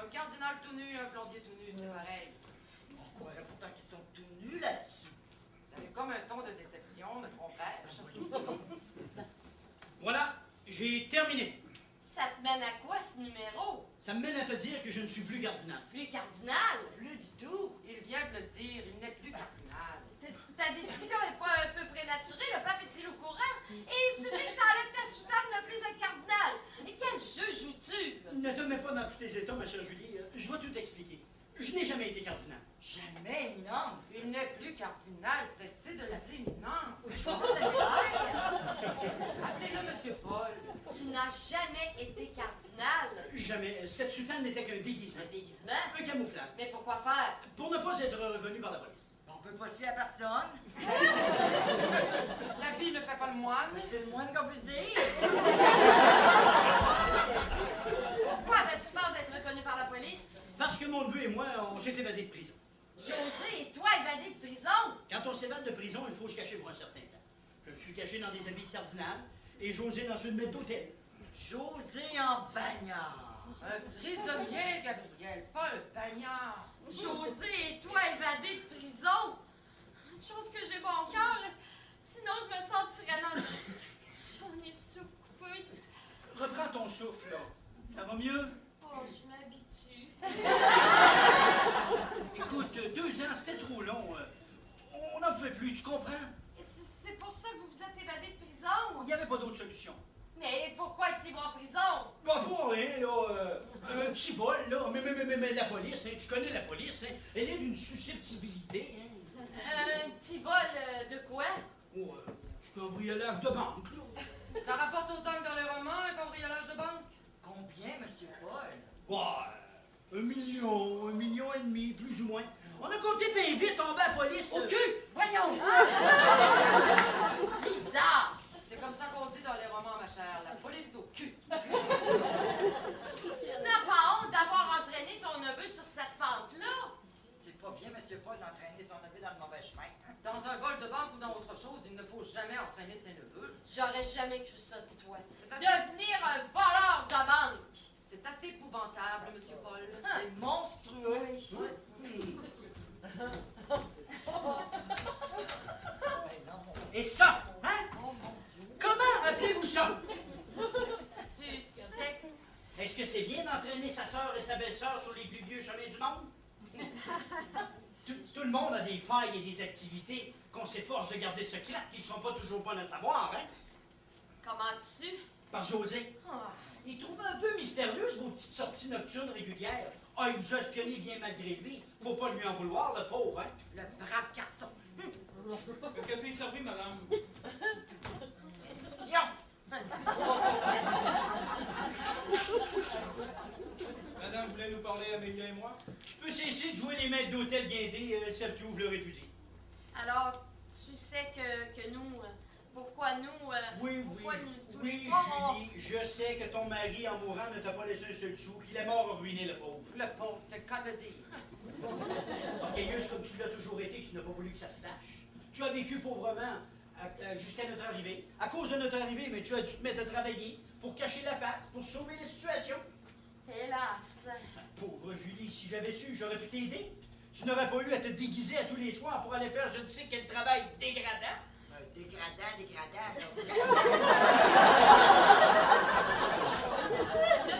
Un cardinal tout nu, un plombier tout nu, c'est pareil. On croirait pourtant qu'ils sont tout nus là-dessus. Vous avez comme un ton de déception, me tromperais-je? Voilà, j'ai terminé. Ça te mène à quoi, ce numéro? Ça me mène à te dire que je ne suis plus cardinal. Plus cardinal? Plus du tout. Il vient de le dire, il n'est plus cardinal. Ta décision est pas un peu prématurée, le pape est-il au courant? Et il suffit que t'enlèves ta soutane de ne plus être cardinal. Et quel jeu joues-tu? Ne te mets pas dans tous tes états, ma chère Julie. Je vais tout expliquer. Je n'ai jamais été cardinal. Jamais, éminence. Il n'est plus cardinal, cessez de l'appeler Éminence. Je vois pas de Appelez-le Monsieur Paul. Tu n'as jamais été cardinal. Jamais. Cette soutane n'était qu'un déguisement. Un déguisement? Un camouflage. Mais pourquoi faire? Pour ne pas être reconnu par la police. On peut pas se fier à personne. L'habit ne fait pas le moine. Mais c'est le moins qu'on puisse dire. Pourquoi avais-tu peur d'être reconnu par la police? Parce que mon neveu et moi, on s'est évadés de prison. José et toi évadés de prison? Quand on s'évade de prison, il faut se cacher pour un certain temps. Je me suis caché dans des habits de cardinal et José dans ceux de maître d'hôtel. José en bagnard. Un prisonnier, Gabriel, pas un bagnard. José et toi évadés de prison? Une chance que j'ai bon cœur, sinon je me sentirais mal. J'en ai souffert. Reprends ton souffle, là. Ça va mieux? Oh, je m'habitue. Écoute, 2 ans, c'était trop long. On n'en pouvait plus, tu comprends? C'est pour ça que vous vous êtes évadé de prison? Il n'y avait pas d'autre solution. Mais pourquoi étiez-vous en prison? Bah, pour rien, là. Un petit bol, là. Mais la police, hein, tu connais la police, hein, elle est d'une susceptibilité, hein. Un petit bol de quoi? Oh, du cambriolage de banque, là. Ça rapporte autant que dans les romans, un cambriolage de banque? Combien, Monsieur Paul? Ouais, 1 million et demi, plus ou moins. On a compté bien vite, on va à la police. Au cul! Voyons! Bizarre! C'est comme ça qu'on dit dans les romans, ma chère, la police au cul. Tu n'as pas honte d'avoir entraîné ton neveu sur cette pente-là? C'est pas bien, Monsieur Paul, d'entraîner son neveu dans le mauvais chemin. Dans un vol de banque ou dans autre chose, il ne faut jamais entraîner ses neveux. J'aurais jamais cru ça de toi. C'est assez, Devenir un voleur de banque! c'est assez épouvantable, Monsieur Paul. C'est monstrueux. Ben non, mon... Et ça, hein? Oh mon Dieu. Comment appelez-vous ça? Tu sais, Est-ce que c'est bien d'entraîner sa sœur et sa belle-sœur sur les plus vieux chemins du monde? Tout le monde a des failles et des activités qu'on s'efforce de garder secrètes, qui ne sont pas toujours bonnes à savoir, hein? comment tu? Par José. Ah, Il trouvait un peu mystérieuse vos petites sorties nocturnes régulières. Ah, il vous a espionné bien malgré lui. Faut pas lui en vouloir, le pauvre, hein? Le brave garçon. Le café est servi, madame. Madame voulait nous parler, Amélia et moi? Je peux cesser de jouer les maîtres d'hôtel guindés, celles qui ouvrent leur étudie. Alors, tu sais que nous, pourquoi nous, Oui, pourquoi nous, tous oui, les soirs, Julie, je sais que ton mari, en mourant, ne t'a pas laissé un seul sou, qu'il est mort à ruiner le pauvre. Le pauvre, c'est le cas de dire. Orgueilleuse comme tu l'as toujours été, tu n'as pas voulu que ça se sache. Tu as vécu pauvrement jusqu'à notre arrivée. À cause de notre arrivée, mais tu as dû te mettre à travailler pour cacher la face, pour sauver la situation. hélas. Pauvre Julie, si j'avais su, j'aurais pu t'aider. Tu n'aurais pas eu à te déguiser à tous les soirs pour aller faire je ne sais quel travail dégradant. Dégradant. De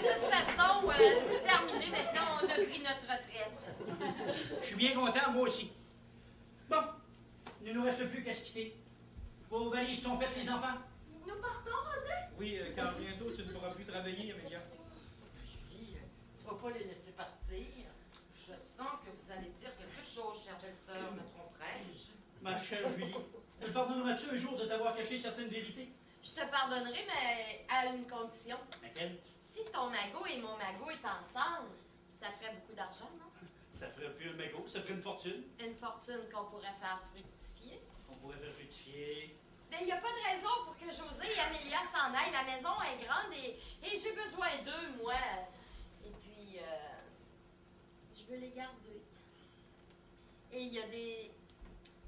toute façon, c'est terminé maintenant, on a pris notre retraite. Je suis bien content, moi aussi. Bon, il ne nous reste plus qu'à se quitter. Vos valises sont faites, les enfants? Nous partons, Rosé? Oui, car bientôt tu ne pourras plus travailler, Amélia. Julie, tu vas pas les laisser partir? Je sens que vous allez dire quelque chose, chère belle-sœur, me tromperai-je? Ma chère Julie, me pardonneras-tu un jour de t'avoir caché certaines vérités? Je te pardonnerai, mais à une condition. Laquelle? Si ton magot et mon magot est ensemble, ça ferait beaucoup d'argent, non? Ça ferait plus un mégot, ça ferait une fortune. Une fortune qu'on pourrait faire fructifier. On pourrait faire fructifier. Mais il n'y a pas de raison pour que José et Amélia s'en aillent. La maison est grande et j'ai besoin d'eux, moi. Et puis, je veux les garder. Et il y a des...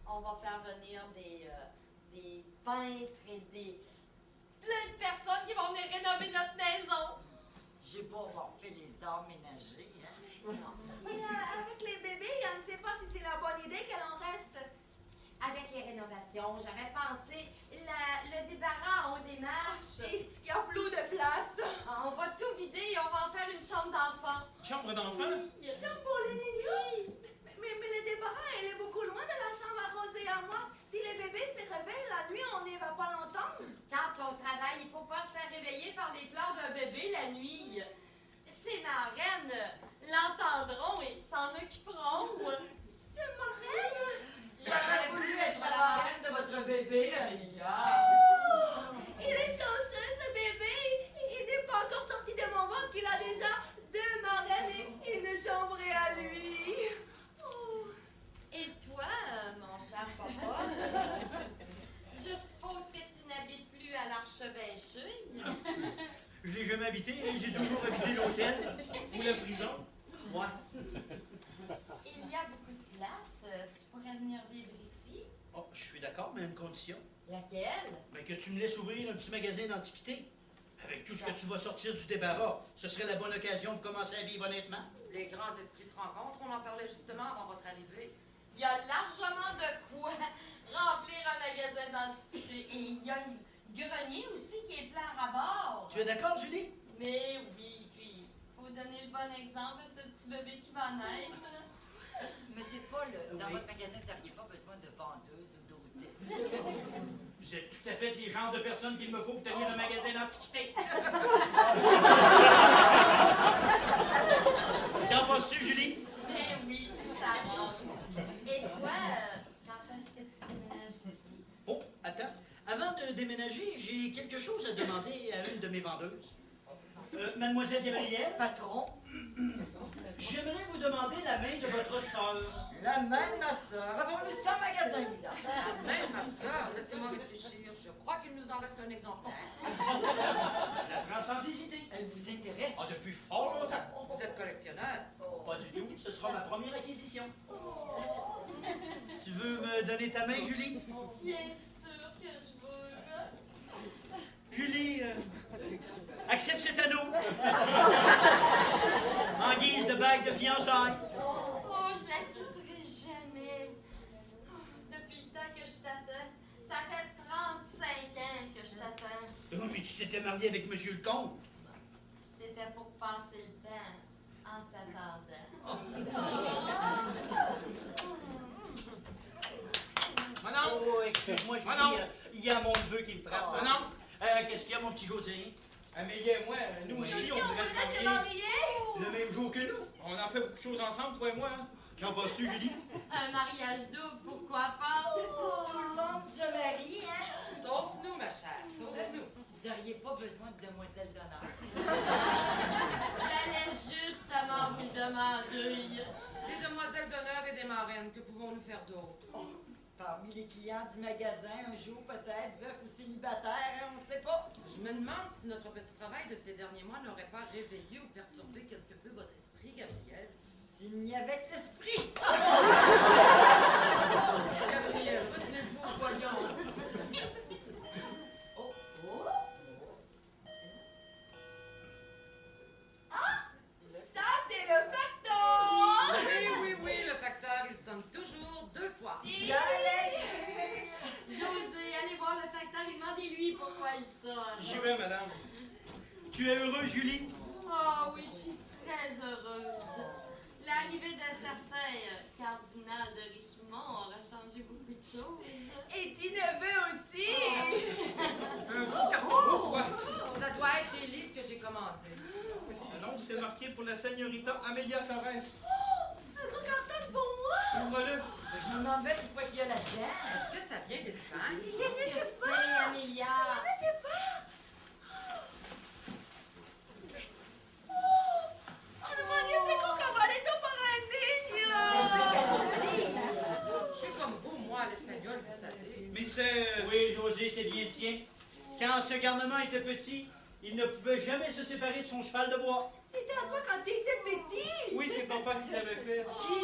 On va faire venir des peintres et plein de personnes qui vont venir rénover notre maison. J'ai beau avoir fait les arts ménagers, hein? Mais avec les bébés, on ne sait pas si c'est la bonne idée qu'elle en reste. Avec les rénovations, j'avais pensé le débarras en haut des marches. Il n'y a plus de place. On va tout vider et on va en faire une chambre d'enfant. Chambre d'enfant? Chambre pour les nénés. Mais le débarras, elle est beaucoup loin de la chambre à Rosé et à moi. Si les bébés se réveillent la nuit, on n'y va pas l'entendre. Quand on travaille, il faut pas se faire réveiller par les pleurs d'un bébé la nuit. Ces marraines l'entendront et s'en occuperont. C'est ma reine. J'aurais voulu être la marraine de votre bébé, Amélia. Il est chanceux, ce bébé. Il n'est pas encore sorti de mon ventre qu'il a déjà 2 marraines et une chambre à lui. Oh. Et toi, mon cher papa, je suppose que tu n'habites plus à l'archevêché. Je l'ai jamais habité, j'ai toujours habité l'hôtel. Ou la prison? Moi. Il y a beaucoup de place. Tu pourrais venir vivre ici. Oh, je suis d'accord, mais à une condition. Laquelle? Ben, que tu me laisses ouvrir un petit magasin d'antiquités. Avec tout ce que tu vas sortir du débarras, ce serait la bonne occasion de commencer à vivre honnêtement. Les grands esprits se rencontrent, on en parlait justement avant votre arrivée. Il y a largement de quoi remplir un magasin d'antiquités. Et il y a le grenier aussi qui est plein à bord. Tu es d'accord, Julie? Mais oui, puis faut donner le bon exemple à ce petit bébé qui va naître. Monsieur Paul, dans Oui. votre magasin, vous n'auriez pas besoin de vendeuse ou d'hôtesse. Vous êtes tout à fait les genres de personnes qu'il me faut pour tenir un magasin d'antiquités. Qu'en penses-tu, Julie? Mais oui, tout ça va. Et toi, quand est-ce que tu déménages ici? Oh, attends. Avant de déménager, j'ai quelque chose à demander à une de mes vendeuses. Mademoiselle Gabrielle, Patron, j'aimerais vous demander la main de votre sœur. la même ma soeur. Avons-nous 100 magasins, Lisa? Même ma sœur, laissez-moi réfléchir. Je crois qu'il nous en reste un exemplaire. Je la prends sans hésiter. Elle vous intéresse? Ah, depuis fort longtemps. Vous êtes collectionneur. Pas du tout, ce sera ma première acquisition. Tu veux me donner ta main, Julie? Bien sûr que je veux. Julie, accepte cet anneau. En guise de bague de fiançailles. Oh, je la quitterai jamais. Depuis le temps que je t'attends, ça fait 35 ans que je t'attends. Oh, mais tu t'étais marié avec Monsieur le Comte. C'était pour passer le temps en t'attendant. Madame? Oh, excuse-moi, Julie, Madame? il y a mon neveu qui me frappe. Madame? Qu'est-ce qu'il y a, mon petit José? Amélie et moi, nous aussi, on voudrait se marier. marier. Le même jour que nous. On en fait beaucoup de choses ensemble, toi et moi. Hein? Qu'en penses-tu, Julie? Un mariage double, pourquoi pas? Tout le monde se marie, hein? Sauf nous, ma chère, sauf nous. Vous n'auriez pas besoin de demoiselle d'honneur. J'allais justement vous demander. Des demoiselles d'honneur et des marraines, que pouvons-nous faire d'autre? Parmi les clients du magasin, un jour peut-être, veuf ou célibataire, hein, on ne sait pas. Je me demande si notre petit travail de ces derniers mois n'aurait pas réveillé ou perturbé quelque peu votre esprit, Gabriel. S'il n'y avait que l'esprit. Gabriel, retenez-vous, voyons. Oh, oh. Ça, c'est le facteur. Oui, oui, oui, le facteur, il sonne toujours 2 fois. José, allez voir le facteur et demandez-lui pourquoi il sonne. J'y vais, madame. Tu es heureux, Julie? Oh oui, je suis très heureuse. L'arrivée d'un certain cardinal de Richemont aura changé beaucoup de choses. Et tes neveux aussi. Un gros carton rouge, quoi. Ça doit être les livres que j'ai commandés. Non, c'est marqué pour la señorita Amelia Torres. Un gros carton pour moi. Ouvre-le. Je me demandais c'est quoi qu'il y a là-dedans. Est-ce que ça vient d'Espagne? Qu'est-ce que c'est, Amélia? Je ne sais pas. Un magnifico cabaretto para niños. Je suis comme vous, moi, l'espagnol, vous savez. Mais c'est... Oui, José, c'est bien tien. Quand ce garnement était petit, il ne pouvait jamais se séparer de son cheval de bois. C'était à toi quand t'étais petit. Oui, c'est papa qui l'avait fait. Qui